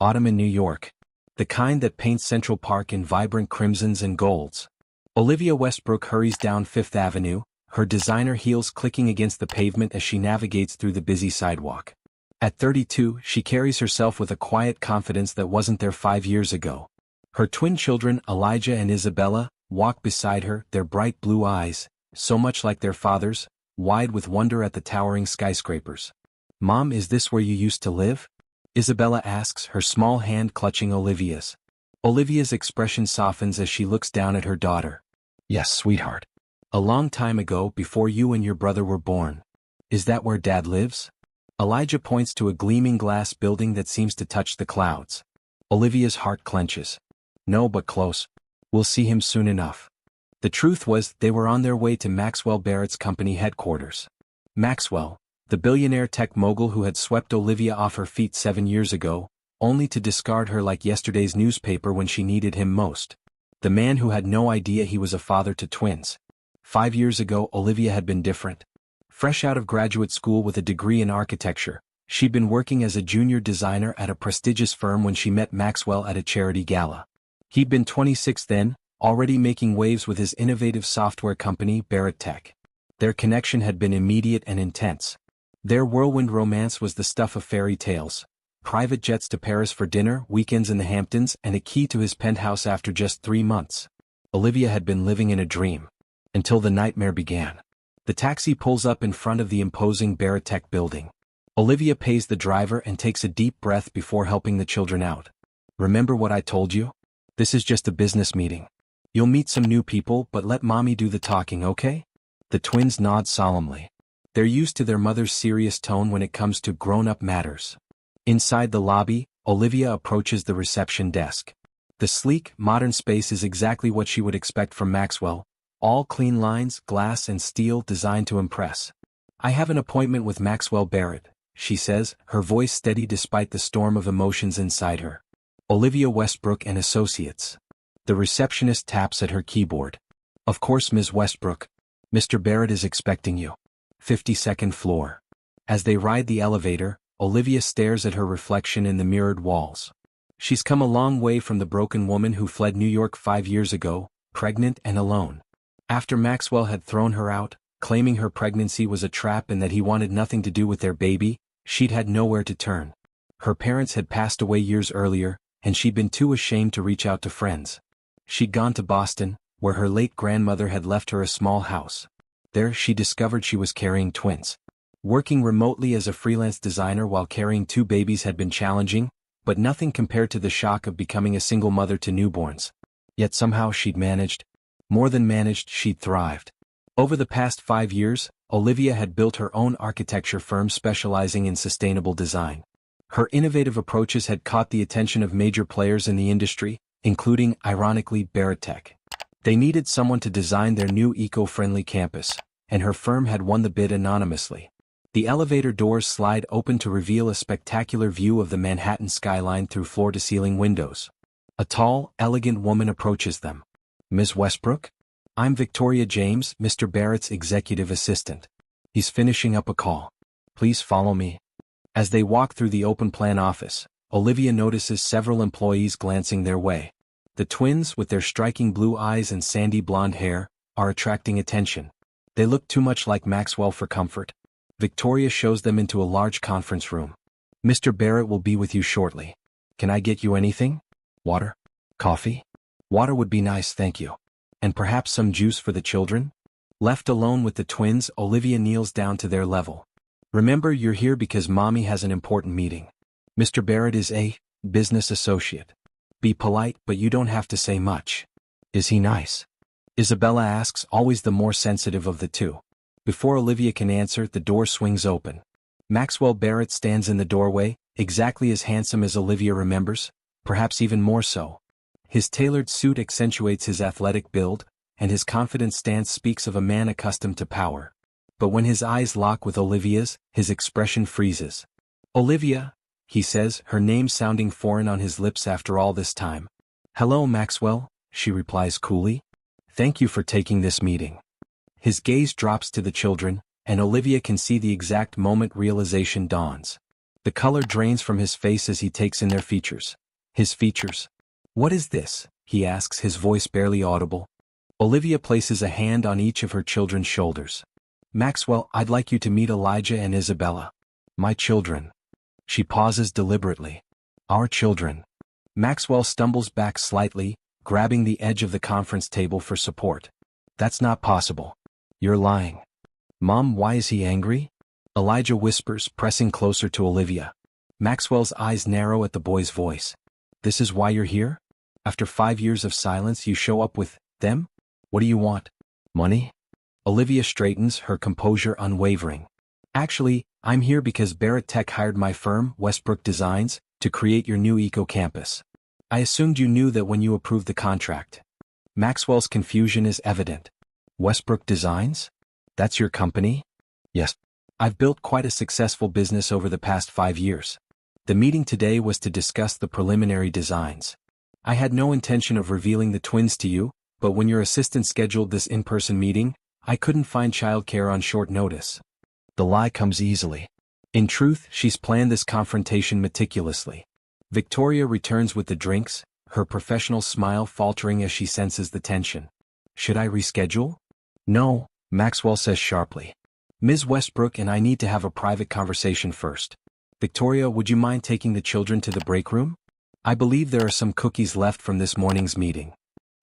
Autumn in New York. The kind that paints Central Park in vibrant crimsons and golds. Olivia Westbrook hurries down Fifth Avenue, her designer heels clicking against the pavement as she navigates through the busy sidewalk. At 32, she carries herself with a quiet confidence that wasn't there 5 years ago. Her twin children, Elijah and Isabella, walk beside her, their bright blue eyes, so much like their father's, wide with wonder at the towering skyscrapers. "Mom, is this where you used to live?" Isabella asks, her small hand clutching Olivia's. Olivia's expression softens as she looks down at her daughter. "Yes, sweetheart. A long time ago, before you and your brother were born. Is that where Dad lives?" Elijah points to a gleaming glass building that seems to touch the clouds. Olivia's heart clenches. "No, but close. We'll see him soon enough." The truth was, they were on their way to Maxwell Barrett's company headquarters. Maxwell, the billionaire tech mogul who had swept Olivia off her feet 7 years ago, only to discard her like yesterday's newspaper when she needed him most. The man who had no idea he was a father to twins. 5 years ago, Olivia had been different. Fresh out of graduate school with a degree in architecture, she'd been working as a junior designer at a prestigious firm when she met Maxwell at a charity gala. He'd been 26 then, already making waves with his innovative software company, Barrett Tech. Their connection had been immediate and intense. Their whirlwind romance was the stuff of fairy tales. Private jets to Paris for dinner, weekends in the Hamptons, and a key to his penthouse after just 3 months. Olivia had been living in a dream. Until the nightmare began. The taxi pulls up in front of the imposing Barrett Tech building. Olivia pays the driver and takes a deep breath before helping the children out. "Remember what I told you? This is just a business meeting. You'll meet some new people, but let Mommy do the talking, okay?" The twins nod solemnly. They're used to their mother's serious tone when it comes to grown-up matters. Inside the lobby, Olivia approaches the reception desk. The sleek, modern space is exactly what she would expect from Maxwell. All clean lines, glass and steel designed to impress. "I have an appointment with Maxwell Barrett," she says, her voice steady despite the storm of emotions inside her. "Olivia Westbrook and Associates." The receptionist taps at her keyboard. "Of course, Ms. Westbrook. Mr. Barrett is expecting you." 52nd floor. As they ride the elevator, Olivia stares at her reflection in the mirrored walls. She's come a long way from the broken woman who fled New York 5 years ago, pregnant and alone. After Maxwell had thrown her out, claiming her pregnancy was a trap and that he wanted nothing to do with their baby, she'd had nowhere to turn. Her parents had passed away years earlier, and she'd been too ashamed to reach out to friends. She'd gone to Boston, where her late grandmother had left her a small house. There she discovered she was carrying twins. Working remotely as a freelance designer while carrying 2 babies had been challenging, but nothing compared to the shock of becoming a single mother to newborns. Yet somehow she'd managed. More than managed, she'd thrived. Over the past 5 years, Olivia had built her own architecture firm specializing in sustainable design. Her innovative approaches had caught the attention of major players in the industry, including, ironically, Barrett Tech. They needed someone to design their new eco-friendly campus, and her firm had won the bid anonymously. The elevator doors slide open to reveal a spectacular view of the Manhattan skyline through floor-to-ceiling windows. A tall, elegant woman approaches them. "Ms. Westbrook? I'm Victoria James, Mr. Barrett's executive assistant. He's finishing up a call. Please follow me." As they walk through the open-plan office, Olivia notices several employees glancing their way. The twins, with their striking blue eyes and sandy blonde hair, are attracting attention. They look too much like Maxwell for comfort. Victoria shows them into a large conference room. "Mr. Barrett will be with you shortly. Can I get you anything? Water? Coffee?" "Water would be nice, thank you. And perhaps some juice for the children?" Left alone with the twins, Olivia kneels down to their level. "Remember, you're here because Mommy has an important meeting. Mr. Barrett is a business associate. Be polite, but you don't have to say much." "Is he nice?" Isabella asks, always the more sensitive of the two. Before Olivia can answer, the door swings open. Maxwell Barrett stands in the doorway, exactly as handsome as Olivia remembers, perhaps even more so. His tailored suit accentuates his athletic build, and his confident stance speaks of a man accustomed to power. But when his eyes lock with Olivia's, his expression freezes. "Olivia," he says, her name sounding foreign on his lips after all this time. "Hello, Maxwell," she replies coolly. "Thank you for taking this meeting." His gaze drops to the children, and Olivia can see the exact moment realization dawns. The color drains from his face as he takes in their features. His features. What is this? He asks, his voice barely audible. Olivia places a hand on each of her children's shoulders. Maxwell, I'd like you to meet Elijah and Isabella. My children. She pauses deliberately. Our children. Maxwell stumbles back slightly, grabbing the edge of the conference table for support. That's not possible. You're lying. Mom, why is he angry? Elijah whispers, pressing closer to Olivia. Maxwell's eyes narrow at the boy's voice. This is why you're here? After 5 years of silence, you show up with them? What do you want? Money? Olivia straightens, her composure unwavering. Actually, I'm here because Barrett Tech hired my firm, Westbrook Designs, to create your new eco-campus. I assumed you knew that when you approved the contract. Maxwell's confusion is evident. Westbrook Designs? That's your company? Yes. I've built quite a successful business over the past 5 years. The meeting today was to discuss the preliminary designs. I had no intention of revealing the twins to you, but when your assistant scheduled this in-person meeting, I couldn't find childcare on short notice. The lie comes easily. In truth, she's planned this confrontation meticulously. Victoria returns with the drinks, her professional smile faltering as she senses the tension. Should I reschedule? No, Maxwell says sharply. Ms. Westbrook and I need to have a private conversation first. Victoria, would you mind taking the children to the break room? I believe there are some cookies left from this morning's meeting.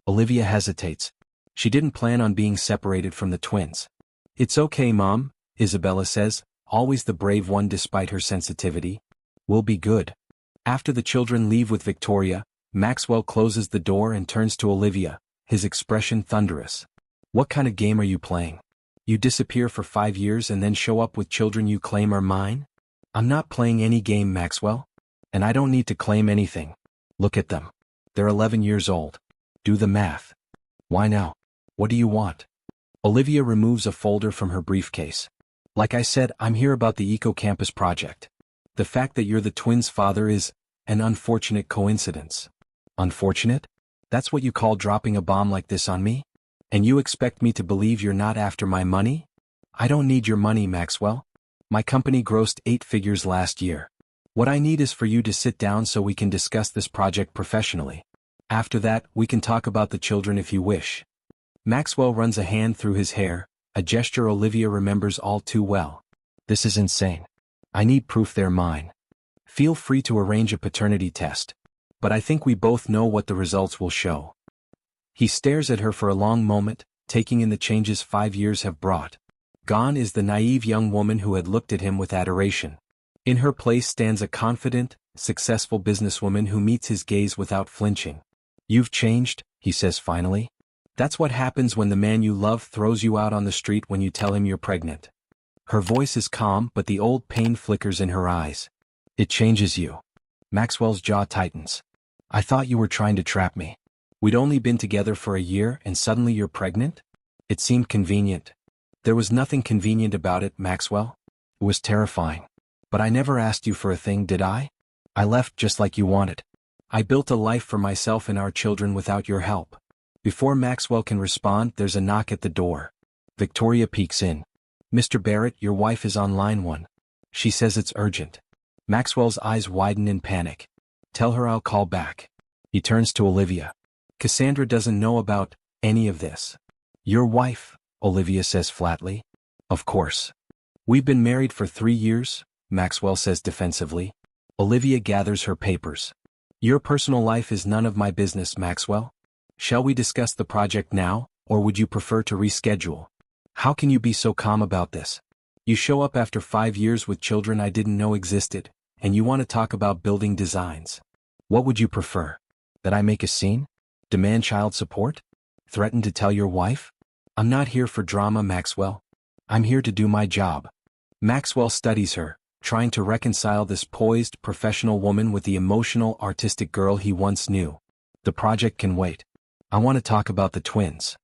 Olivia hesitates. She didn't plan on being separated from the twins. It's okay, Mom, Isabella says, always the brave one despite her sensitivity. We'll be good. After the children leave with Victoria, Maxwell closes the door and turns to Olivia, his expression thunderous. What kind of game are you playing? You disappear for 5 years and then show up with children you claim are mine? I'm not playing any game, Maxwell. And I don't need to claim anything. Look at them. They're 11 years old. Do the math. Why now? What do you want? Olivia removes a folder from her briefcase. Like I said, I'm here about the eco-campus project. The fact that you're the twins' father is an unfortunate coincidence. Unfortunate? That's what you call dropping a bomb like this on me? And you expect me to believe you're not after my money? I don't need your money, Maxwell. My company grossed 8 figures last year. What I need is for you to sit down so we can discuss this project professionally. After that, we can talk about the children if you wish. Maxwell runs a hand through his hair, a gesture Olivia remembers all too well. This is insane. I need proof they're mine. Feel free to arrange a paternity test. But I think we both know what the results will show. He stares at her for a long moment, taking in the changes 5 years have brought. Gone is the naive young woman who had looked at him with adoration. In her place stands a confident, successful businesswoman who meets his gaze without flinching. You've changed, he says finally. That's what happens when the man you love throws you out on the street when you tell him you're pregnant. Her voice is calm, but the old pain flickers in her eyes. It changes you. Maxwell's jaw tightens. I thought you were trying to trap me. We'd only been together for a year and suddenly you're pregnant? It seemed convenient. There was nothing convenient about it, Maxwell. It was terrifying. But I never asked you for a thing, did I? I left just like you wanted. I built a life for myself and our children without your help. Before Maxwell can respond, there's a knock at the door. Victoria peeks in. Mr. Barrett, your wife is on line 1. She says it's urgent. Maxwell's eyes widen in panic. Tell her I'll call back. He turns to Olivia. Cassandra doesn't know about any of this. Your wife, Olivia says flatly. Of course. We've been married for 3 years, Maxwell says defensively. Olivia gathers her papers. Your personal life is none of my business, Maxwell. Shall we discuss the project now, or would you prefer to reschedule? How can you be so calm about this? You show up after 5 years with children I didn't know existed, and you want to talk about building designs. What would you prefer? That I make a scene? Demand child support? Threaten to tell your wife? I'm not here for drama, Maxwell. I'm here to do my job. Maxwell studies her, trying to reconcile this poised, professional woman with the emotional, artistic girl he once knew. The project can wait. I want to talk about the twins.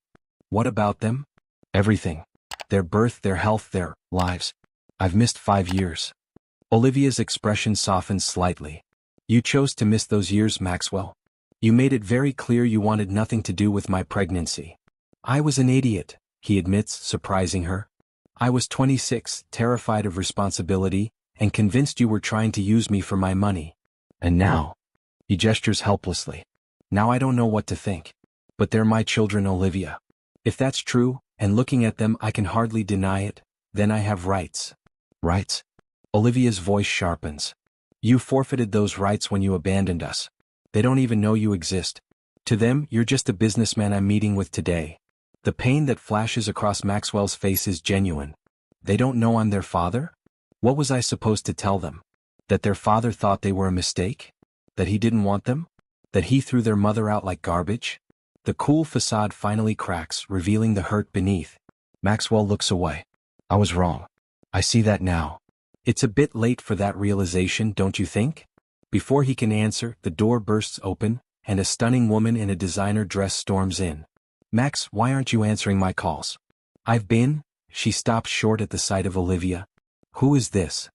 What about them? Everything. Their birth, their health, their lives. I've missed 5 years. Olivia's expression softens slightly. You chose to miss those years, Maxwell. You made it very clear you wanted nothing to do with my pregnancy. I was an idiot, he admits, surprising her. I was 26, terrified of responsibility, and convinced you were trying to use me for my money. And now, he gestures helplessly. Now I don't know what to think. But they're my children, Olivia. If that's true, and looking at them I can hardly deny it, then I have rights. Rights? Olivia's voice sharpens. You forfeited those rights when you abandoned us. They don't even know you exist. To them, you're just a businessman I'm meeting with today. The pain that flashes across Maxwell's face is genuine. They don't know I'm their father? What was I supposed to tell them? That their father thought they were a mistake? That he didn't want them? That he threw their mother out like garbage? The cool facade finally cracks, revealing the hurt beneath. Maxwell looks away. I was wrong. I see that now. It's a bit late for that realization, don't you think? Before he can answer, the door bursts open, and a stunning woman in a designer dress storms in. Max, why aren't you answering my calls? I've been. She stops short at the sight of Olivia. Who is this?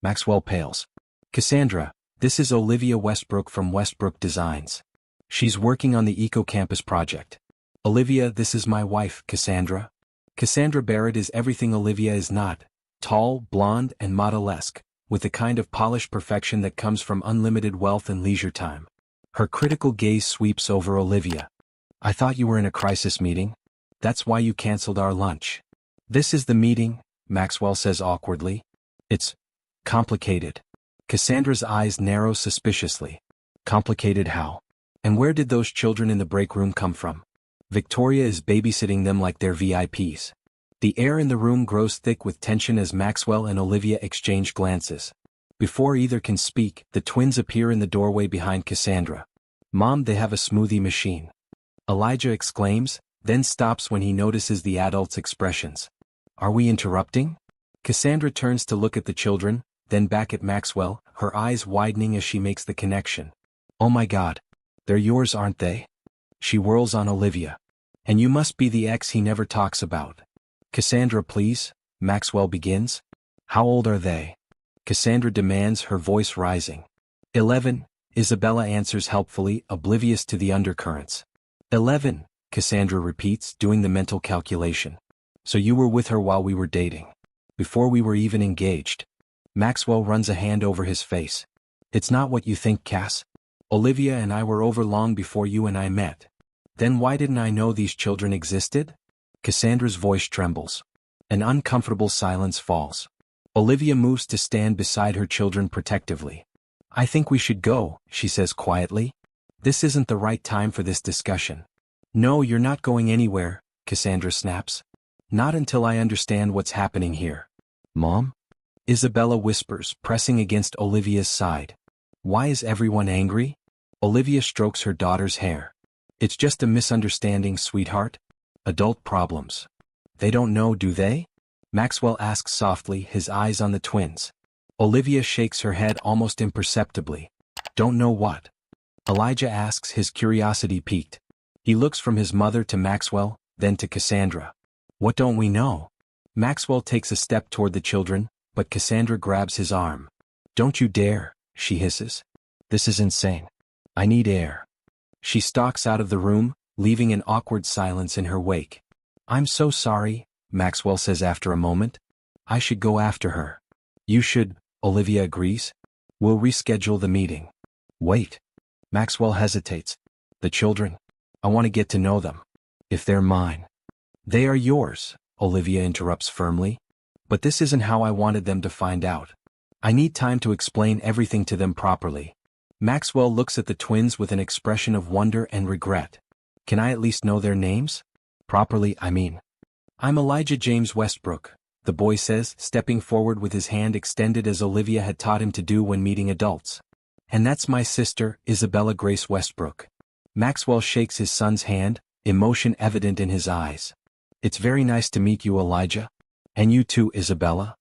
Maxwell pales. Cassandra, this is Olivia Westbrook from Westbrook Designs. She's working on the Eco-Campus project. Olivia, this is my wife, Cassandra. Cassandra Barrett is everything Olivia is not. Tall, blonde, and model-esque, with the kind of polished perfection that comes from unlimited wealth and leisure time. Her critical gaze sweeps over Olivia. I thought you were in a crisis meeting. That's why you canceled our lunch. This is the meeting, Maxwell says awkwardly. It's complicated. Cassandra's eyes narrow suspiciously. Complicated how? And where did those children in the break room come from? Victoria is babysitting them like they're VIPs. The air in the room grows thick with tension as Maxwell and Olivia exchange glances. Before either can speak, the twins appear in the doorway behind Cassandra. Mom, they have a smoothie machine. Elijah exclaims, then stops when he notices the adults' expressions. Are we interrupting? Cassandra turns to look at the children, then back at Maxwell, her eyes widening as she makes the connection. Oh my God. They're yours, aren't they? She whirls on Olivia. And you must be the ex he never talks about. Cassandra, please, Maxwell begins. How old are they? Cassandra demands, her voice rising. 11, Isabella answers helpfully, oblivious to the undercurrents. 11, Cassandra repeats, doing the mental calculation. So you were with her while we were dating. Before we were even engaged. Maxwell runs a hand over his face. It's not what you think, Cass. Olivia and I were over long before you and I met. Then why didn't I know these children existed? Cassandra's voice trembles. An uncomfortable silence falls. Olivia moves to stand beside her children protectively. I think we should go, she says quietly. This isn't the right time for this discussion. No, you're not going anywhere, Cassandra snaps. Not until I understand what's happening here. Mom? Isabella whispers, pressing against Olivia's side. Why is everyone angry? Olivia strokes her daughter's hair. It's just a misunderstanding, sweetheart. Adult problems. They don't know, do they? Maxwell asks softly, his eyes on the twins. Olivia shakes her head almost imperceptibly. Don't know what? Elijah asks, his curiosity piqued. He looks from his mother to Maxwell, then to Cassandra. What don't we know? Maxwell takes a step toward the children, but Cassandra grabs his arm. Don't you dare, she hisses. This is insane. I need air. She stalks out of the room, leaving an awkward silence in her wake. I'm so sorry, Maxwell says after a moment. I should go after her. You should, Olivia agrees. We'll reschedule the meeting. Wait. Maxwell hesitates. The children. I want to get to know them. If they're mine. They are yours, Olivia interrupts firmly. But this isn't how I wanted them to find out. I need time to explain everything to them properly. Maxwell looks at the twins with an expression of wonder and regret. Can I at least know their names? Properly, I mean. I'm Elijah James Westbrook, the boy says, stepping forward with his hand extended as Olivia had taught him to do when meeting adults. And that's my sister, Isabella Grace Westbrook. Maxwell shakes his son's hand, emotion evident in his eyes. It's very nice to meet you, Elijah. And you too, Isabella.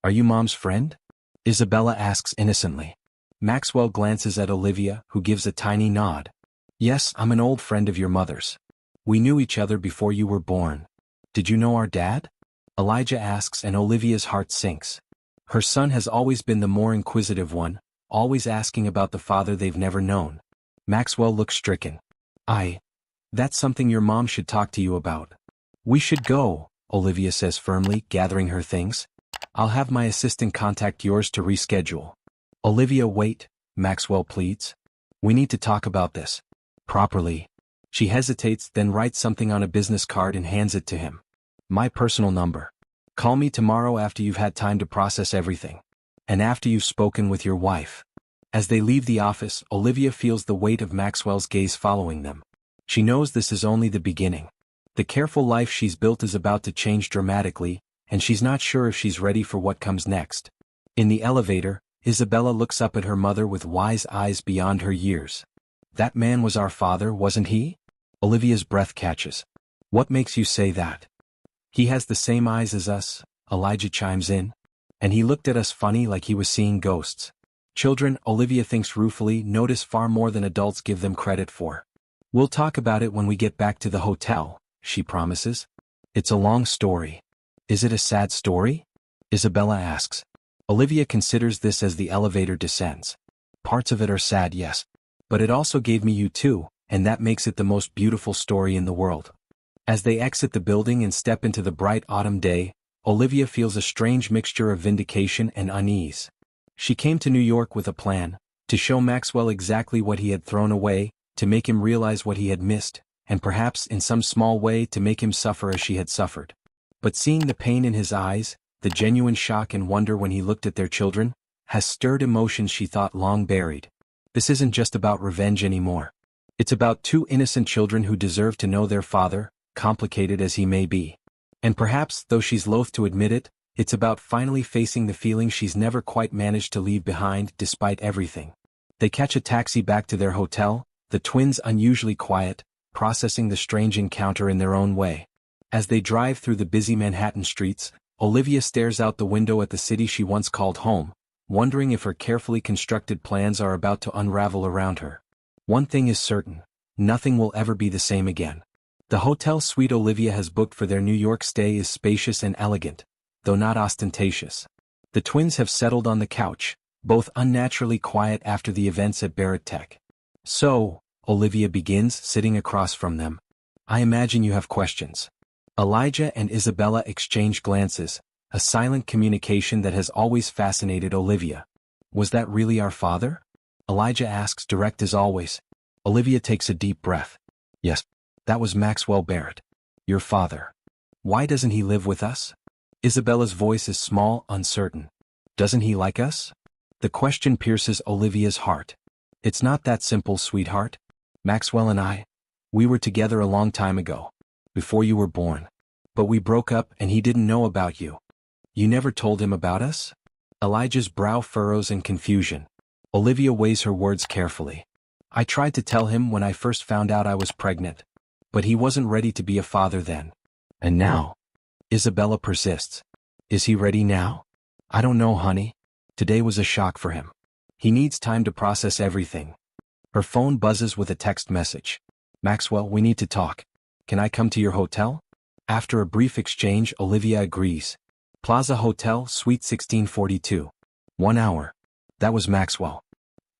Are you Mom's friend? Isabella asks innocently. Maxwell glances at Olivia, who gives a tiny nod. Yes, I'm an old friend of your mother's. We knew each other before you were born. Did you know our dad? Elijah asks, and Olivia's heart sinks. Her son has always been the more inquisitive one, always asking about the father they've never known. Maxwell looks stricken. That's something your mom should talk to you about. We should go, Olivia says firmly, gathering her things. I'll have my assistant contact yours to reschedule. Olivia, wait, Maxwell pleads. We need to talk about this. Properly. She hesitates, then writes something on a business card and hands it to him. My personal number. Call me tomorrow after you've had time to process everything. And after you've spoken with your wife. As they leave the office, Olivia feels the weight of Maxwell's gaze following them. She knows this is only the beginning. The careful life she's built is about to change dramatically, and she's not sure if she's ready for what comes next. In the elevator, Isabella looks up at her mother with wise eyes beyond her years. That man was our father, wasn't he? Olivia's breath catches. What makes you say that? He has the same eyes as us, Elijah chimes in. And he looked at us funny like he was seeing ghosts. Children, Olivia thinks ruefully, notice far more than adults give them credit for. We'll talk about it when we get back to the hotel, she promises. It's a long story. Is it a sad story? Isabella asks. Olivia considers this as the elevator descends. Parts of it are sad, yes. But it also gave me you too, and that makes it the most beautiful story in the world. As they exit the building and step into the bright autumn day, Olivia feels a strange mixture of vindication and unease. She came to New York with a plan, to show Maxwell exactly what he had thrown away, to make him realize what he had missed, and perhaps in some small way to make him suffer as she had suffered. But seeing the pain in his eyes, the genuine shock and wonder when he looked at their children, has stirred emotions she thought long buried. This isn't just about revenge anymore. It's about two innocent children who deserve to know their father, complicated as he may be. And perhaps, though she's loath to admit it, it's about finally facing the feeling she's never quite managed to leave behind despite everything. They catch a taxi back to their hotel, the twins unusually quiet, processing the strange encounter in their own way. As they drive through the busy Manhattan streets, Olivia stares out the window at the city she once called home, wondering if her carefully constructed plans are about to unravel around her. One thing is certain, nothing will ever be the same again. The hotel suite Olivia has booked for their New York stay is spacious and elegant, though not ostentatious. The twins have settled on the couch, both unnaturally quiet after the events at Barrett Tech. So, Olivia begins, sitting across from them. I imagine you have questions. Elijah and Isabella exchange glances, a silent communication that has always fascinated Olivia. Was that really our father? Elijah asks, direct as always. Olivia takes a deep breath. Yes, that was Maxwell Barrett. Your father. Why doesn't he live with us? Isabella's voice is small, uncertain. Doesn't he like us? The question pierces Olivia's heart. It's not that simple, sweetheart. Maxwell and I, we were together a long time ago. Before you were born. But we broke up and he didn't know about you. You never told him about us? Elijah's brow furrows in confusion. Olivia weighs her words carefully. I tried to tell him when I first found out I was pregnant. But he wasn't ready to be a father then. And now? Isabella persists. Is he ready now? I don't know, honey. Today was a shock for him. He needs time to process everything. Her phone buzzes with a text message. Maxwell, we need to talk. Can I come to your hotel? After a brief exchange, Olivia agrees. Plaza Hotel, Suite 1642. 1 hour. That was Maxwell.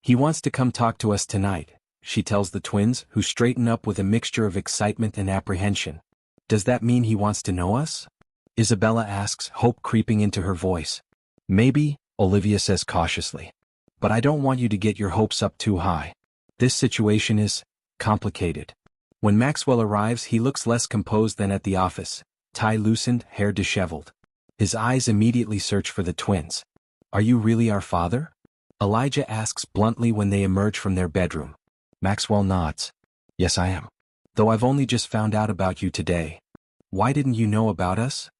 He wants to come talk to us tonight, she tells the twins, who straighten up with a mixture of excitement and apprehension. Does that mean he wants to know us? Isabella asks, hope creeping into her voice. Maybe, Olivia says cautiously. But I don't want you to get your hopes up too high. This situation is complicated. When Maxwell arrives, he looks less composed than at the office, tie loosened, hair disheveled. His eyes immediately search for the twins. Are you really our father? Elijah asks bluntly when they emerge from their bedroom. Maxwell nods. Yes, I am. Though I've only just found out about you today. Why didn't you know about us?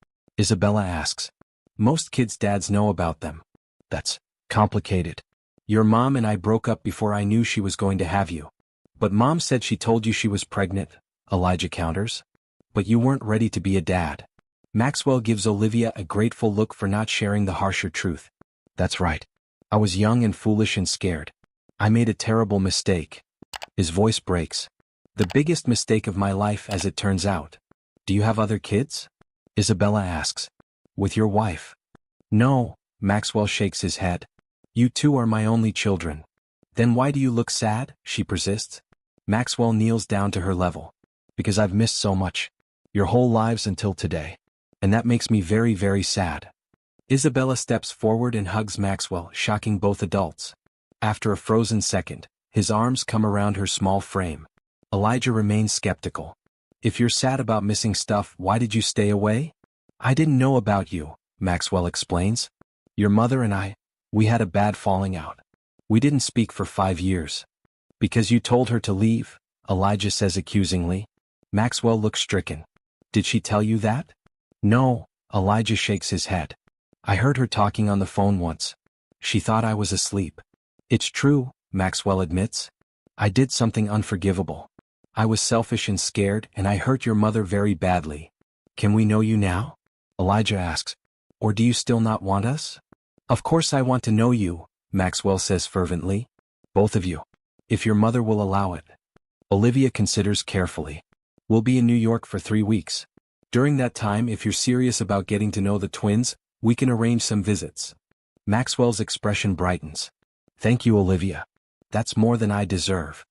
Isabella asks. Most kids' dads know about them. That's complicated. Your mom and I broke up before I knew she was going to have you. But Mom said she told you she was pregnant, Elijah counters. But you weren't ready to be a dad. Maxwell gives Olivia a grateful look for not sharing the harsher truth. That's right. I was young and foolish and scared. I made a terrible mistake. His voice breaks. The biggest mistake of my life, as it turns out. Do you have other kids? Isabella asks. With your wife? No, Maxwell shakes his head. You two are my only children. Then why do you look sad? She persists. Maxwell kneels down to her level. Because I've missed so much. Your whole lives until today. And that makes me very, very sad. Isabella steps forward and hugs Maxwell, shocking both adults. After a frozen second, his arms come around her small frame. Elijah remains skeptical. If you're sad about missing stuff, why did you stay away? I didn't know about you, Maxwell explains. Your mother and I, we had a bad falling out. We didn't speak for 5 years. Because you told her to leave, Elijah says accusingly. Maxwell looks stricken. Did she tell you that? No, Elijah shakes his head. I heard her talking on the phone once. She thought I was asleep. It's true, Maxwell admits. I did something unforgivable. I was selfish and scared, and I hurt your mother very badly. Can we know you now? Elijah asks. Or do you still not want us? Of course I want to know you, Maxwell says fervently. Both of you. If your mother will allow it. Olivia considers carefully. We'll be in New York for 3 weeks. During that time, if you're serious about getting to know the twins, we can arrange some visits. Maxwell's expression brightens. Thank you, Olivia. That's more than I deserve.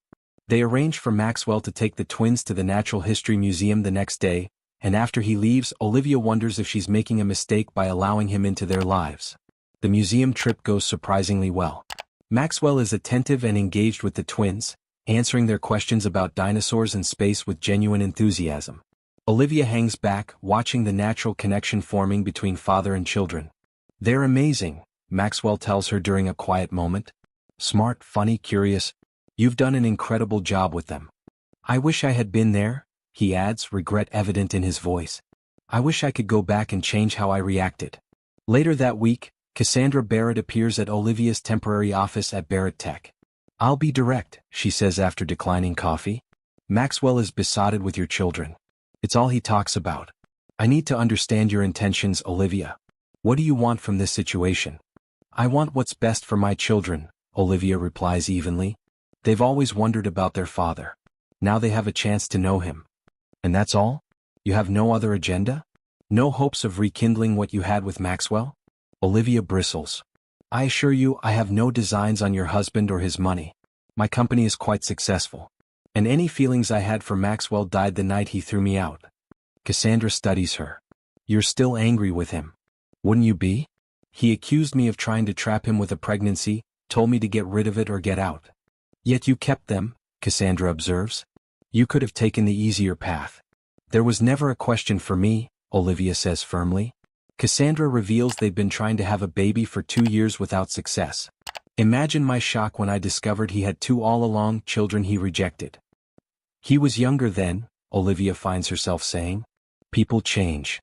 They arrange for Maxwell to take the twins to the Natural History Museum the next day, and after he leaves, Olivia wonders if she's making a mistake by allowing him into their lives. The museum trip goes surprisingly well. Maxwell is attentive and engaged with the twins, answering their questions about dinosaurs and space with genuine enthusiasm. Olivia hangs back, watching the natural connection forming between father and children. They're amazing, Maxwell tells her during a quiet moment. Smart, funny, curious. You've done an incredible job with them. I wish I had been there, he adds, regret evident in his voice. I wish I could go back and change how I reacted. Later that week, Cassandra Barrett appears at Olivia's temporary office at Barrett Tech. I'll be direct, she says after declining coffee. Maxwell is besotted with your children. It's all he talks about. I need to understand your intentions, Olivia. What do you want from this situation? I want what's best for my children, Olivia replies evenly. They've always wondered about their father. Now they have a chance to know him. And that's all? You have no other agenda? No hopes of rekindling what you had with Maxwell? Olivia bristles. I assure you I have no designs on your husband or his money. My company is quite successful. And any feelings I had for Maxwell died the night he threw me out. Cassandra studies her. You're still angry with him. Wouldn't you be? He accused me of trying to trap him with a pregnancy, told me to get rid of it or get out. Yet you kept them, Cassandra observes. You could have taken the easier path. There was never a question for me, Olivia says firmly. Cassandra reveals they've been trying to have a baby for 2 years without success. Imagine my shock when I discovered he had 2 all along children he rejected. He was younger then, Olivia finds herself saying. People change.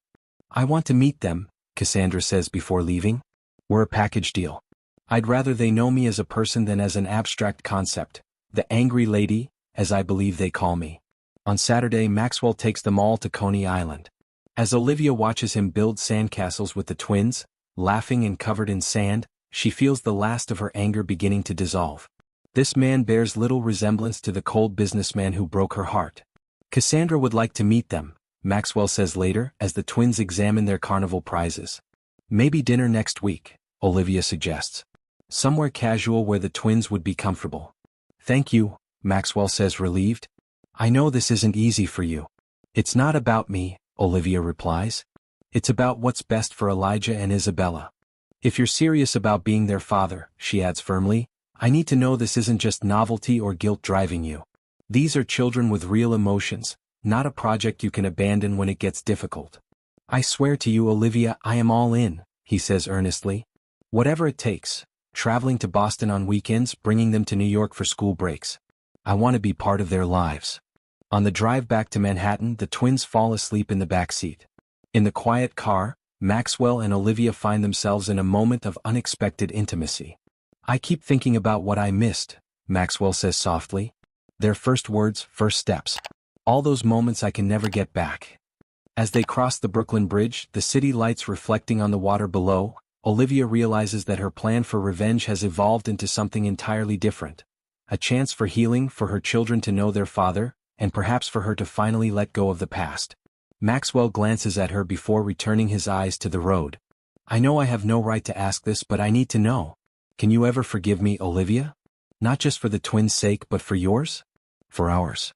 I want to meet them, Cassandra says before leaving. We're a package deal. I'd rather they know me as a person than as an abstract concept, the angry lady, as I believe they call me. On Saturday, Maxwell takes them all to Coney Island. As Olivia watches him build sandcastles with the twins, laughing and covered in sand, she feels the last of her anger beginning to dissolve. This man bears little resemblance to the cold businessman who broke her heart. Cassandra would like to meet them, Maxwell says later as the twins examine their carnival prizes. Maybe dinner next week, Olivia suggests. Somewhere casual where the twins would be comfortable. Thank you, Maxwell says relieved. I know this isn't easy for you. It's not about me, Olivia replies. It's about what's best for Elijah and Isabella. If you're serious about being their father, she adds firmly, I need to know this isn't just novelty or guilt driving you. These are children with real emotions, not a project you can abandon when it gets difficult. I swear to you, Olivia, I am all in, he says earnestly. Whatever it takes, traveling to Boston on weekends, bringing them to New York for school breaks. I want to be part of their lives. On the drive back to Manhattan, the twins fall asleep in the back seat. In the quiet car, Maxwell and Olivia find themselves in a moment of unexpected intimacy. I keep thinking about what I missed, Maxwell says softly. Their first words, first steps. All those moments I can never get back. As they cross the Brooklyn Bridge, the city lights reflecting on the water below, Olivia realizes that her plan for revenge has evolved into something entirely different. A chance for healing, for her children to know their father, and perhaps for her to finally let go of the past. Maxwell glances at her before returning his eyes to the road. I know I have no right to ask this, but I need to know. Can you ever forgive me, Olivia? Not just for the twins' sake, but for yours? For ours.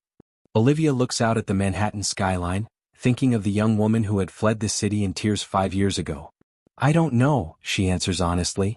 Olivia looks out at the Manhattan skyline, thinking of the young woman who had fled the city in tears 5 years ago. I don't know, she answers honestly.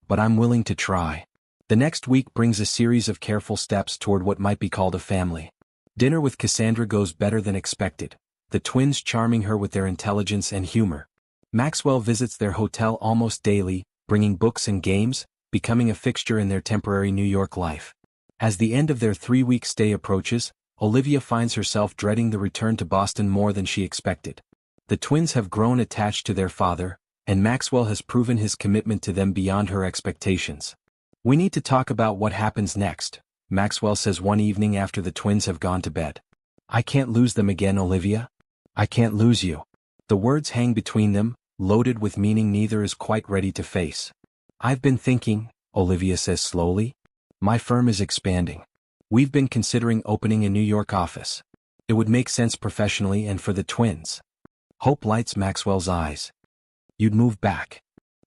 But I'm willing to try. The next week brings a series of careful steps toward what might be called a family. Dinner with Cassandra goes better than expected, the twins charming her with their intelligence and humor. Maxwell visits their hotel almost daily, bringing books and games, becoming a fixture in their temporary New York life. As the end of their 3-week stay approaches, Olivia finds herself dreading the return to Boston more than she expected. The twins have grown attached to their father, and Maxwell has proven his commitment to them beyond her expectations. We need to talk about what happens next, Maxwell says one evening after the twins have gone to bed. I can't lose them again, Olivia. I can't lose you. The words hang between them, loaded with meaning neither is quite ready to face. I've been thinking, Olivia says slowly. My firm is expanding. We've been considering opening a New York office. It would make sense professionally and for the twins. Hope lights Maxwell's eyes. You'd move back.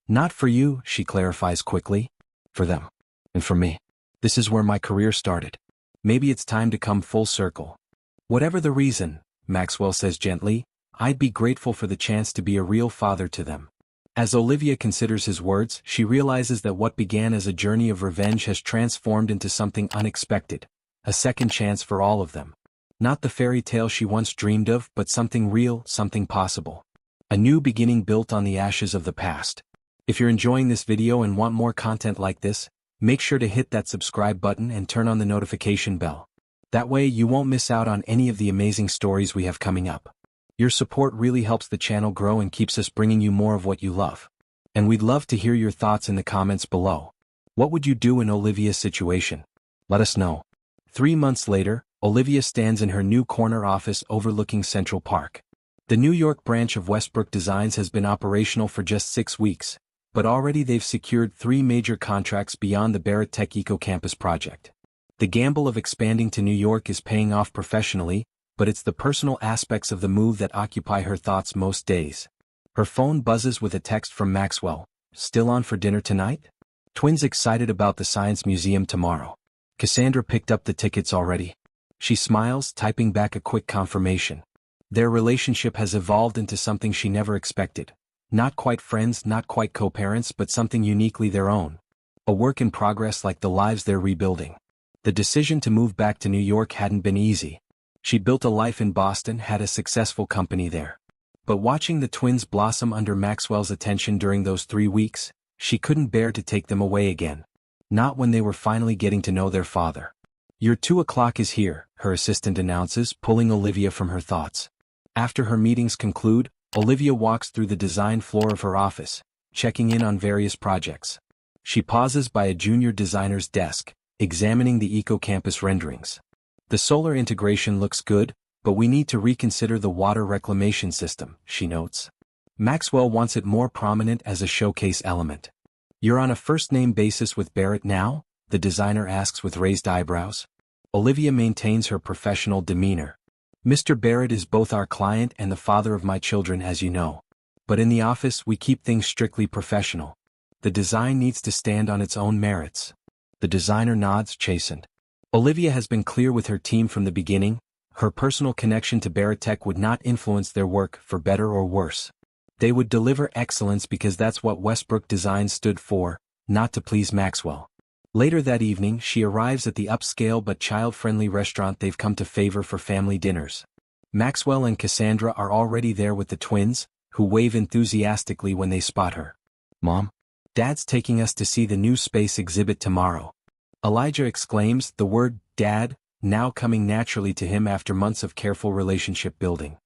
Not for you, she clarifies quickly. For them. And for me. This is where my career started. Maybe it's time to come full circle. Whatever the reason, Maxwell says gently, I'd be grateful for the chance to be a real father to them. As Olivia considers his words, she realizes that what began as a journey of revenge has transformed into something unexpected, a second chance for all of them. Not the fairy tale she once dreamed of, but something real, something possible. A new beginning built on the ashes of the past. If you're enjoying this video and want more content like this, make sure to hit that subscribe button and turn on the notification bell. That way you won't miss out on any of the amazing stories we have coming up. Your support really helps the channel grow and keeps us bringing you more of what you love. And we'd love to hear your thoughts in the comments below. What would you do in Olivia's situation? Let us know. 3 months later, Olivia stands in her new corner office overlooking Central Park. The New York branch of Westbrook Designs has been operational for just 6 weeks, but already they've secured 3 major contracts beyond the Barrett Tech Eco Campus project. The gamble of expanding to New York is paying off professionally, but it's the personal aspects of the move that occupy her thoughts most days. Her phone buzzes with a text from Maxwell. Still on for dinner tonight? Twins excited about the Science Museum tomorrow. Cassandra picked up the tickets already. She smiles, typing back a quick confirmation. Their relationship has evolved into something she never expected. Not quite friends, not quite co-parents, but something uniquely their own. A work in progress like the lives they're rebuilding. The decision to move back to New York hadn't been easy. She built a life in Boston, had a successful company there. But watching the twins blossom under Maxwell's attention during those 3 weeks, she couldn't bear to take them away again. Not when they were finally getting to know their father. Your 2 o'clock is here, her assistant announces, pulling Olivia from her thoughts. After her meetings conclude, Olivia walks through the design floor of her office, checking in on various projects. She pauses by a junior designer's desk, examining the eco-campus renderings. The solar integration looks good, but we need to reconsider the water reclamation system, she notes. Maxwell wants it more prominent as a showcase element. You're on a first-name basis with Barrett now? The designer asks with raised eyebrows. Olivia maintains her professional demeanor. Mr. Barrett is both our client and the father of my children, as you know. But in the office we keep things strictly professional. The design needs to stand on its own merits. The designer nods, chastened. Olivia has been clear with her team from the beginning. Her personal connection to Barrett Tech would not influence their work, for better or worse. They would deliver excellence because that's what Westbrook Design stood for, not to please Maxwell. Later that evening she arrives at the upscale but child-friendly restaurant they've come to favor for family dinners. Maxwell and Cassandra are already there with the twins, who wave enthusiastically when they spot her. Mom? Dad's taking us to see the new space exhibit tomorrow. Elijah exclaims, the word dad now coming naturally to him after months of careful relationship building.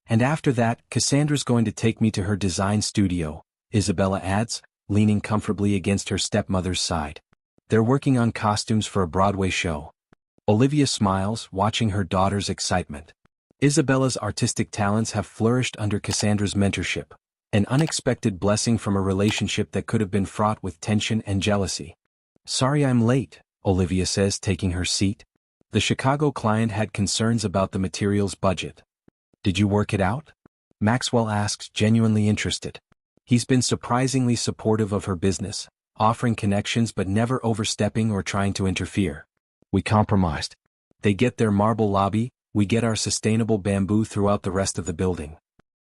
And after that, Cassandra's going to take me to her design studio, Isabella adds, leaning comfortably against her stepmother's side. They're working on costumes for a Broadway show. Olivia smiles, watching her daughter's excitement. Isabella's artistic talents have flourished under Cassandra's mentorship, an unexpected blessing from a relationship that could have been fraught with tension and jealousy. Sorry I'm late, Olivia says, taking her seat. The Chicago client had concerns about the materials budget. Did you work it out? Maxwell asks, genuinely interested. He's been surprisingly supportive of her business, offering connections but never overstepping or trying to interfere. We compromised. They get their marble lobby, we get our sustainable bamboo throughout the rest of the building.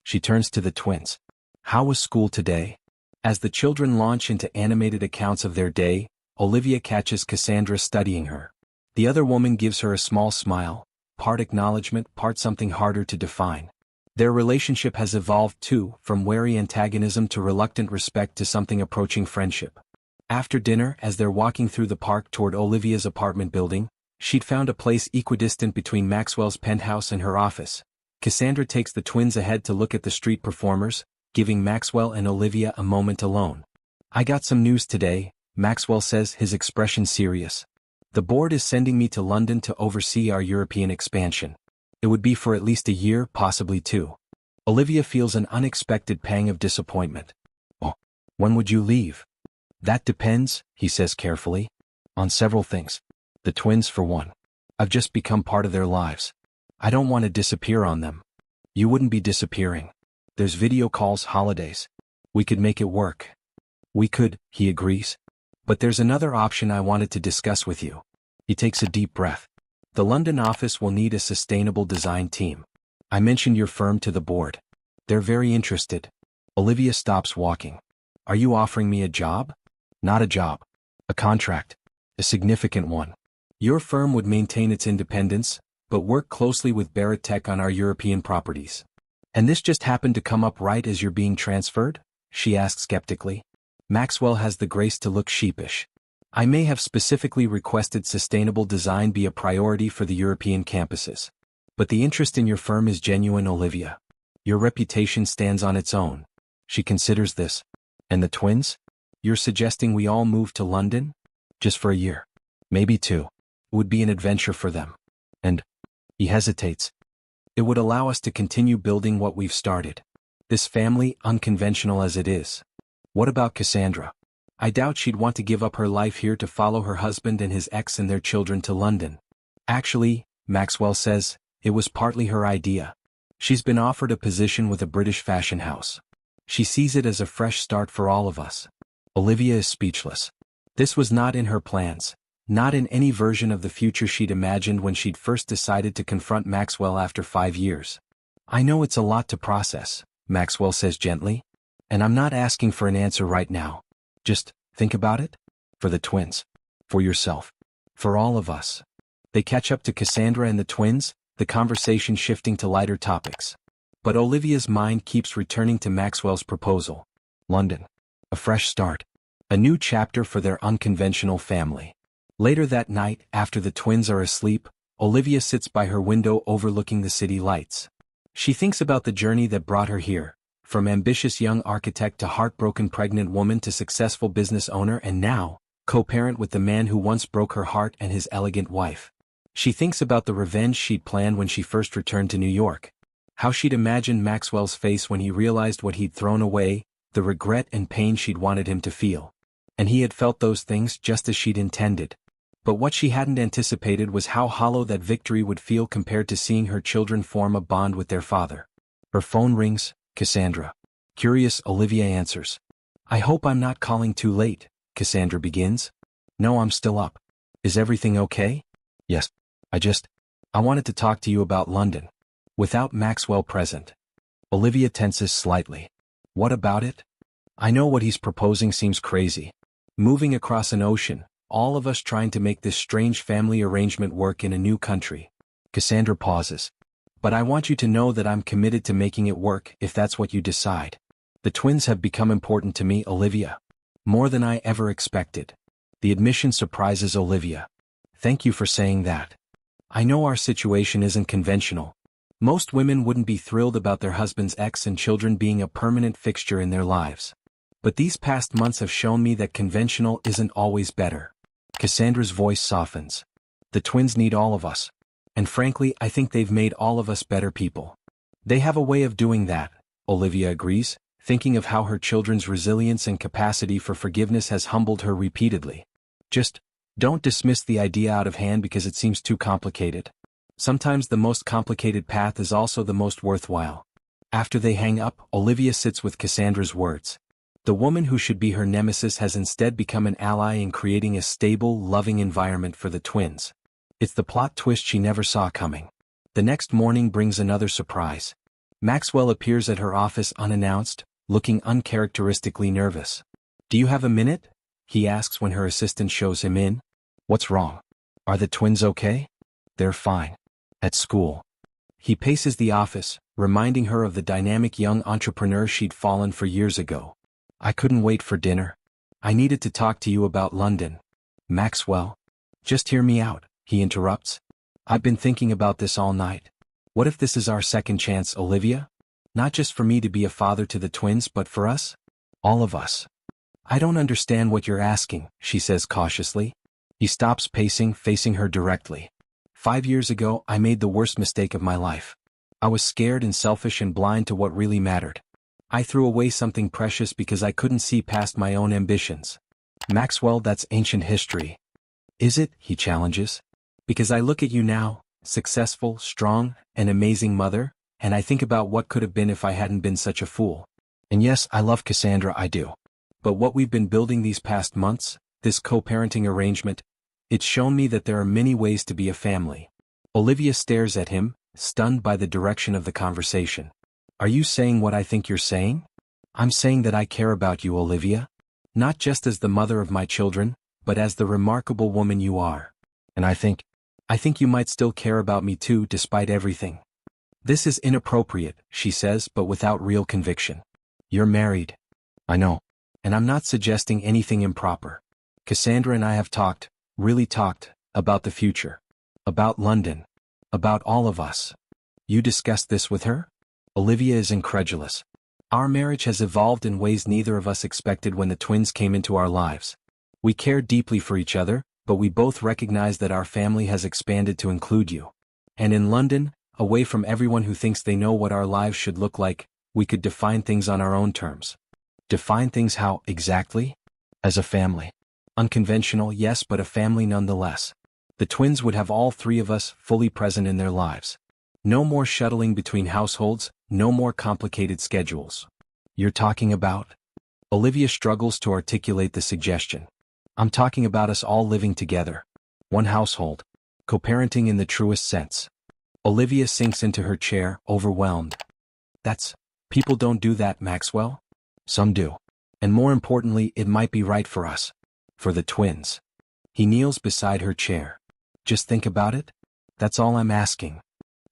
She turns to the twins. How was school today? As the children launch into animated accounts of their day, Olivia catches Cassandra studying her. The other woman gives her a small smile, part acknowledgement, part something harder to define. Their relationship has evolved too, from wary antagonism to reluctant respect to something approaching friendship. After dinner, as they're walking through the park toward Olivia's apartment building, she'd found a place equidistant between Maxwell's penthouse and her office. Cassandra takes the twins ahead to look at the street performers, giving Maxwell and Olivia a moment alone. "I got some news today," Maxwell says, his expression serious. "The board is sending me to London to oversee our European expansion. It would be for at least a year, possibly two." Olivia feels an unexpected pang of disappointment. "Oh, when would you leave?" "That depends," he says carefully. "On several things. The twins for one. I've just become part of their lives. I don't want to disappear on them." "You wouldn't be disappearing. There's video calls, holidays. We could make it work." "We could," he agrees. "But there's another option I wanted to discuss with you." He takes a deep breath. "The London office will need a sustainable design team. I mentioned your firm to the board. They're very interested." Olivia stops walking. "Are you offering me a job?" "Not a job. A contract. A significant one. Your firm would maintain its independence, but work closely with Barrett Tech on our European properties." "And this just happened to come up right as you're being transferred?" she asks skeptically. Maxwell has the grace to look sheepish. "I may have specifically requested sustainable design be a priority for the European campuses. But the interest in your firm is genuine, Olivia. Your reputation stands on its own." She considers this. "And the twins? You're suggesting we all move to London? Just for a year. Maybe two. It would be an adventure for them. And," he hesitates, "it would allow us to continue building what we've started. This family, unconventional as it is." "What about Cassandra?" "I doubt she'd want to give up her life here to follow her husband and his ex and their children to London." "Actually," Maxwell says, "it was partly her idea. She's been offered a position with a British fashion house. She sees it as a fresh start for all of us." Olivia is speechless. This was not in her plans, not in any version of the future she'd imagined when she'd first decided to confront Maxwell after 5 years. "I know it's a lot to process," Maxwell says gently. "And I'm not asking for an answer right now. Just think about it. For the twins. For yourself. For all of us." They catch up to Cassandra and the twins, the conversation shifting to lighter topics. But Olivia's mind keeps returning to Maxwell's proposal. London. A fresh start. A new chapter for their unconventional family. Later that night, after the twins are asleep, Olivia sits by her window overlooking the city lights. She thinks about the journey that brought her here, from ambitious young architect to heartbroken pregnant woman to successful business owner and now, co-parent with the man who once broke her heart and his elegant wife. She thinks about the revenge she'd planned when she first returned to New York. How she'd imagined Maxwell's face when he realized what he'd thrown away, the regret and pain she'd wanted him to feel. And he had felt those things just as she'd intended. But what she hadn't anticipated was how hollow that victory would feel compared to seeing her children form a bond with their father. Her phone rings. "Cassandra." Curious, Olivia answers. "I hope I'm not calling too late," Cassandra begins. "No, I'm still up. Is everything okay?" "Yes. I wanted to talk to you about London." Without Maxwell present. Olivia tenses slightly. "What about it?" "I know what he's proposing seems crazy. Moving across an ocean, all of us trying to make this strange family arrangement work in a new country." Cassandra pauses. "But I want you to know that I'm committed to making it work if that's what you decide. The twins have become important to me, Olivia. More than I ever expected." The admission surprises Olivia. "Thank you for saying that. I know our situation isn't conventional. Most women wouldn't be thrilled about their husband's ex and children being a permanent fixture in their lives. But these past months have shown me that conventional isn't always better." Cassandra's voice softens. "The twins need all of us. And frankly, I think they've made all of us better people." "They have a way of doing that," Olivia agrees, thinking of how her children's resilience and capacity for forgiveness has humbled her repeatedly. "Just don't dismiss the idea out of hand because it seems too complicated. Sometimes the most complicated path is also the most worthwhile." After they hang up, Olivia sits with Cassandra's words. The woman who should be her nemesis has instead become an ally in creating a stable, loving environment for the twins. It's the plot twist she never saw coming. The next morning brings another surprise. Maxwell appears at her office unannounced, looking uncharacteristically nervous. "Do you have a minute?" he asks when her assistant shows him in. "What's wrong? Are the twins okay?" "They're fine. At school." He paces the office, reminding her of the dynamic young entrepreneur she'd fallen for years ago. "I couldn't wait for dinner. I needed to talk to you about London." "Maxwell, just hear me out," he interrupts. "I've been thinking about this all night. What if this is our second chance, Olivia? Not just for me to be a father to the twins, but for us? All of us." "I don't understand what you're asking," she says cautiously. He stops pacing, facing her directly. 5 years ago, I made the worst mistake of my life. I was scared and selfish and blind to what really mattered. I threw away something precious because I couldn't see past my own ambitions." "Maxwell, that's ancient history." "Is it?" he challenges. "Because I look at you now, successful, strong, an amazing mother, and I think about what could have been if I hadn't been such a fool. And yes, I love Cassandra, I do. But what we've been building these past months, this co-parenting arrangement, it's shown me that there are many ways to be a family." Olivia stares at him, stunned by the direction of the conversation. "Are you saying what I think you're saying?" "I'm saying that I care about you, Olivia. Not just as the mother of my children, but as the remarkable woman you are. And I think you might still care about me too, despite everything." "This is inappropriate," she says, but without real conviction. "You're married." "I know. And I'm not suggesting anything improper. Cassandra and I have talked, really talked, about the future. About London. About all of us." "You discussed this with her?" Olivia is incredulous. "Our marriage has evolved in ways neither of us expected when the twins came into our lives. We care deeply for each other, but we both recognize that our family has expanded to include you. And in London, away from everyone who thinks they know what our lives should look like, we could define things on our own terms." "Define things how, exactly?" "As a family. Unconventional, yes, but a family nonetheless. The twins would have all three of us fully present in their lives. No more shuttling between households, no more complicated schedules." "You're talking about?" Olivia struggles to articulate the suggestion. "I'm talking about us all living together. One household. Co-parenting in the truest sense." Olivia sinks into her chair, overwhelmed. People don't do that, Maxwell." "Some do. And more importantly, it might be right for us. For the twins." He kneels beside her chair. "Just think about it? That's all I'm asking."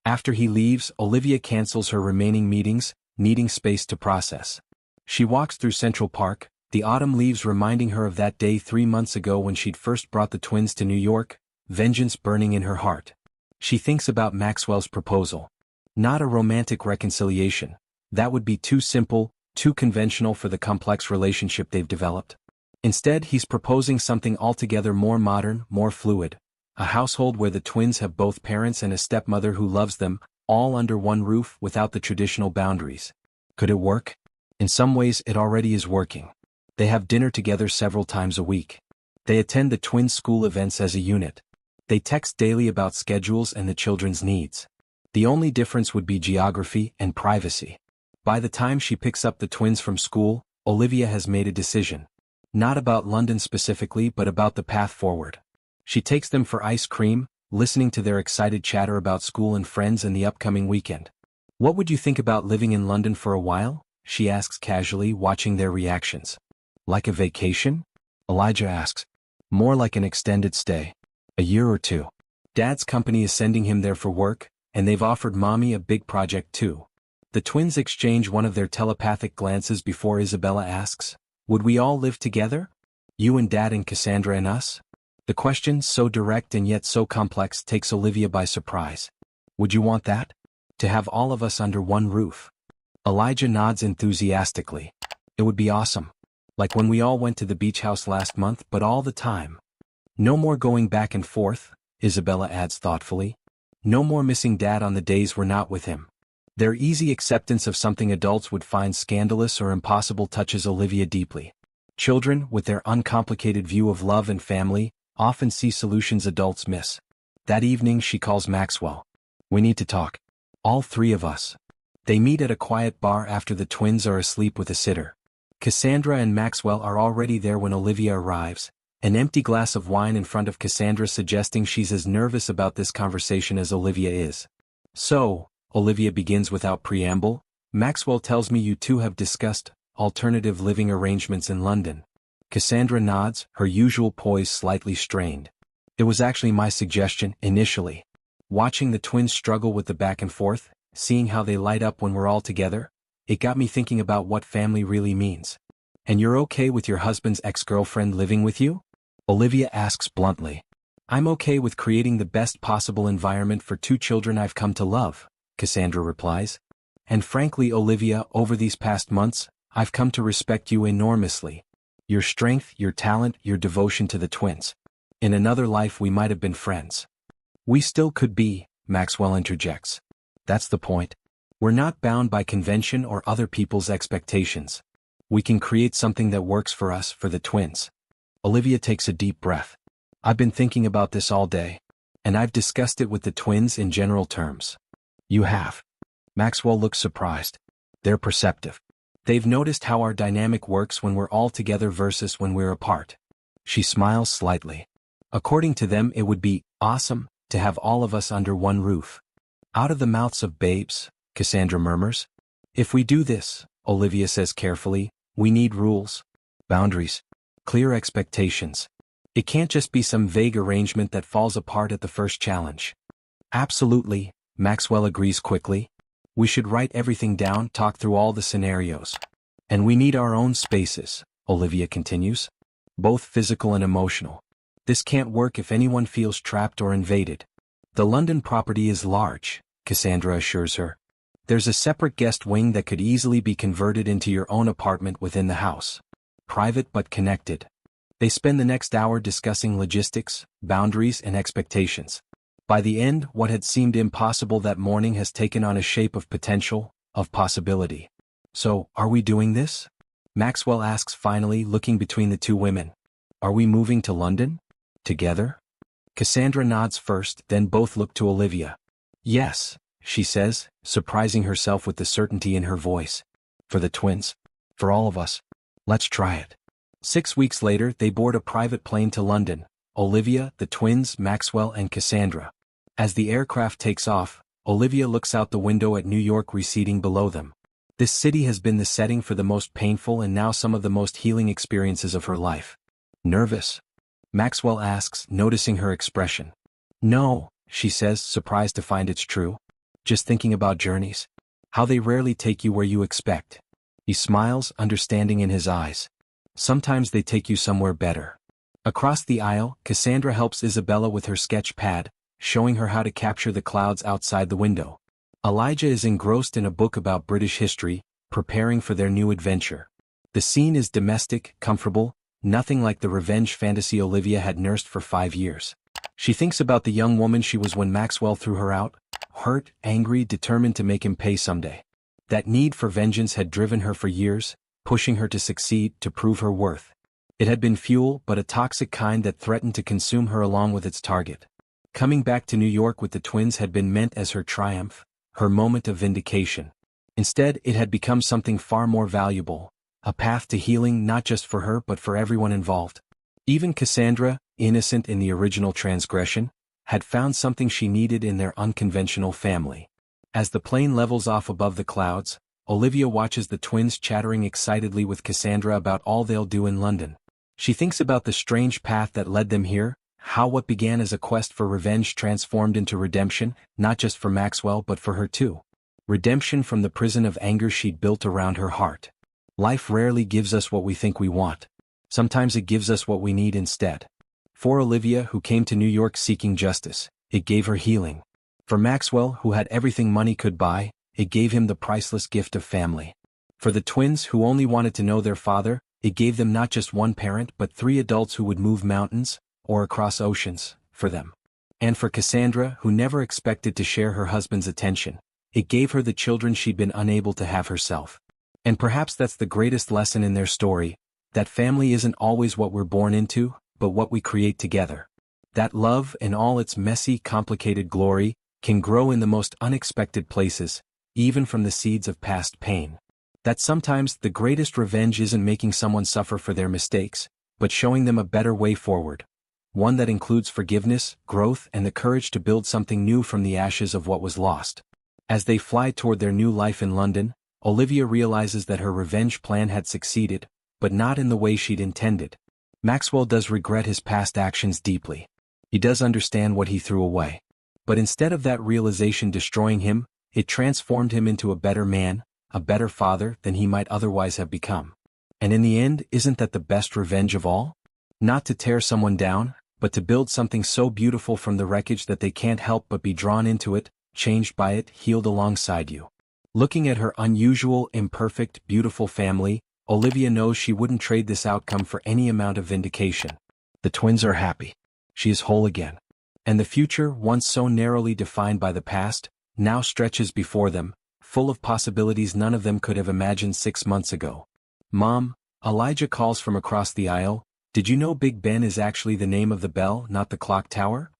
After he leaves, Olivia cancels her remaining meetings, needing space to process. She walks through Central Park, the autumn leaves reminding her of that day 3 months ago when she'd first brought the twins to New York, vengeance burning in her heart. She thinks about Maxwell's proposal. Not a romantic reconciliation. That would be too simple, too conventional for the complex relationship they've developed. Instead, he's proposing something altogether more modern, more fluid. A household where the twins have both parents and a stepmother who loves them, all under one roof without the traditional boundaries. Could it work? In some ways, it already is working. They have dinner together several times a week. They attend the twins' school events as a unit. They text daily about schedules and the children's needs. The only difference would be geography and privacy. By the time she picks up the twins from school, Olivia has made a decision. Not about London specifically, but about the path forward. She takes them for ice cream, listening to their excited chatter about school and friends and the upcoming weekend. "What would you think about living in London for a while?" she asks casually, watching their reactions. "Like a vacation?" Elijah asks. "More like an extended stay. A year or two. Dad's company is sending him there for work, and they've offered Mommy a big project too." The twins exchange one of their telepathic glances before Isabella asks, "Would we all live together? You and Dad and Cassandra and us?" The question, so direct and yet so complex, takes Olivia by surprise. "Would you want that? To have all of us under one roof?" Elijah nods enthusiastically. "It would be awesome. Like when we all went to the beach house last month, but all the time. No more going back and forth," Isabella adds thoughtfully. "No more missing Dad on the days we're not with him." Their easy acceptance of something adults would find scandalous or impossible touches Olivia deeply. Children, with their uncomplicated view of love and family, often see solutions adults miss. That evening she calls Maxwell. "We need to talk. All three of us." They meet at a quiet bar after the twins are asleep with a sitter. Cassandra and Maxwell are already there when Olivia arrives, an empty glass of wine in front of Cassandra suggesting she's as nervous about this conversation as Olivia is. "So," Olivia begins without preamble, "Maxwell tells me you two have discussed alternative living arrangements in London. Cassandra nods, her usual poise slightly strained. It was actually my suggestion, initially. Watching the twins struggle with the back and forth, seeing how they light up when we're all together, it got me thinking about what family really means. And you're okay with your husband's ex-girlfriend living with you? Olivia asks bluntly. I'm okay with creating the best possible environment for two children I've come to love, Cassandra replies. And frankly, Olivia, over these past months, I've come to respect you enormously. Your strength, your talent, your devotion to the twins. In another life we might have been friends. We still could be, Maxwell interjects. That's the point. We're not bound by convention or other people's expectations. We can create something that works for us, for the twins. Olivia takes a deep breath. I've been thinking about this all day, and I've discussed it with the twins in general terms. You have? Maxwell looks surprised. They're perceptive. They've noticed how our dynamic works when we're all together versus when we're apart. She smiles slightly. According to them, it would be awesome to have all of us under one roof. Out of the mouths of babes, Cassandra murmurs. If we do this, Olivia says carefully, we need rules, boundaries, clear expectations. It can't just be some vague arrangement that falls apart at the first challenge. Absolutely, Maxwell agrees quickly. We should write everything down, talk through all the scenarios. And we need our own spaces, Olivia continues. Both physical and emotional. This can't work if anyone feels trapped or invaded. The London property is large, Cassandra assures her. There's a separate guest wing that could easily be converted into your own apartment within the house. Private but connected. They spend the next hour discussing logistics, boundaries, and expectations. By the end, what had seemed impossible that morning has taken on a shape of potential, of possibility. So, are we doing this? Maxwell asks finally, looking between the two women. Are we moving to London? Together? Cassandra nods first, then both look to Olivia. Yes, she says, surprising herself with the certainty in her voice. For the twins. For all of us. Let's try it. 6 weeks later, they board a private plane to London. Olivia, the twins, Maxwell, and Cassandra. As the aircraft takes off, Olivia looks out the window at New York receding below them. This city has been the setting for the most painful and now some of the most healing experiences of her life. Nervous? Maxwell asks, noticing her expression. No, she says, surprised to find it's true. Just thinking about journeys. How they rarely take you where you expect. He smiles, understanding in his eyes. Sometimes they take you somewhere better. Across the aisle, Cassandra helps Isabella with her sketch pad, showing her how to capture the clouds outside the window. Elijah is engrossed in a book about British history, preparing for their new adventure. The scene is domestic, comfortable, nothing like the revenge fantasy Olivia had nursed for 5 years. She thinks about the young woman she was when Maxwell threw her out, hurt, angry, determined to make him pay someday. That need for vengeance had driven her for years, pushing her to succeed, to prove her worth. It had been fuel, but a toxic kind that threatened to consume her along with its target. Coming back to New York with the twins had been meant as her triumph, her moment of vindication. Instead, it had become something far more valuable, a path to healing not just for her but for everyone involved. Even Cassandra, innocent in the original transgression, had found something she needed in their unconventional family. As the plane levels off above the clouds, Olivia watches the twins chattering excitedly with Cassandra about all they'll do in London. She thinks about the strange path that led them here, how what began as a quest for revenge transformed into redemption, not just for Maxwell but for her too. Redemption from the prison of anger she'd built around her heart. Life rarely gives us what we think we want. Sometimes it gives us what we need instead. For Olivia, who came to New York seeking justice, it gave her healing. For Maxwell, who had everything money could buy, it gave him the priceless gift of family. For the twins, who only wanted to know their father, it gave them not just one parent but 3 adults who would move mountains, or across oceans, for them. And for Cassandra, who never expected to share her husband's attention, it gave her the children she'd been unable to have herself. And perhaps that's the greatest lesson in their story, that family isn't always what we're born into, but what we create together. That love, in all its messy, complicated glory, can grow in the most unexpected places, even from the seeds of past pain. That sometimes the greatest revenge isn't making someone suffer for their mistakes, but showing them a better way forward. One that includes forgiveness, growth, and the courage to build something new from the ashes of what was lost. As they fly toward their new life in London, Olivia realizes that her revenge plan had succeeded, but not in the way she'd intended. Maxwell does regret his past actions deeply. He does understand what he threw away. But instead of that realization destroying him, it transformed him into a better man, a better father than he might otherwise have become. And in the end, isn't that the best revenge of all? Not to tear someone down, but to build something so beautiful from the wreckage that they can't help but be drawn into it, changed by it, healed alongside you. Looking at her unusual, imperfect, beautiful family, Olivia knows she wouldn't trade this outcome for any amount of vindication. The twins are happy. She is whole again. And the future, once so narrowly defined by the past, now stretches before them, full of possibilities none of them could have imagined 6 months ago. Mom, Elijah calls from across the aisle, did you know Big Ben is actually the name of the bell, not the clock tower?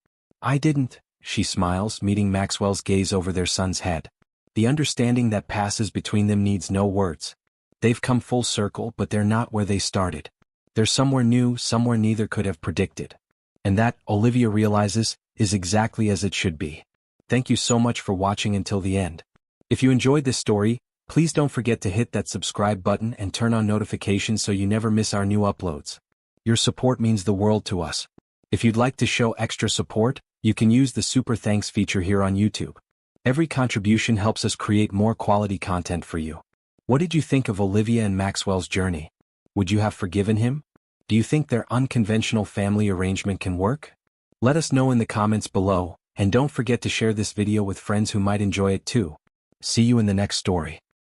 I didn't, she smiles, meeting Maxwell's gaze over their son's head. The understanding that passes between them needs no words. They've come full circle, but they're not where they started. They're somewhere new, somewhere neither could have predicted. And that, Olivia realizes, is exactly as it should be. Thank you so much for watching until the end. If you enjoyed this story, please don't forget to hit that subscribe button and turn on notifications so you never miss our new uploads. Your support means the world to us. If you'd like to show extra support, you can use the Super Thanks feature here on YouTube. Every contribution helps us create more quality content for you. What did you think of Olivia and Maxwell's journey? Would you have forgiven him? Do you think their unconventional family arrangement can work? Let us know in the comments below, and don't forget to share this video with friends who might enjoy it too. See you in the next story.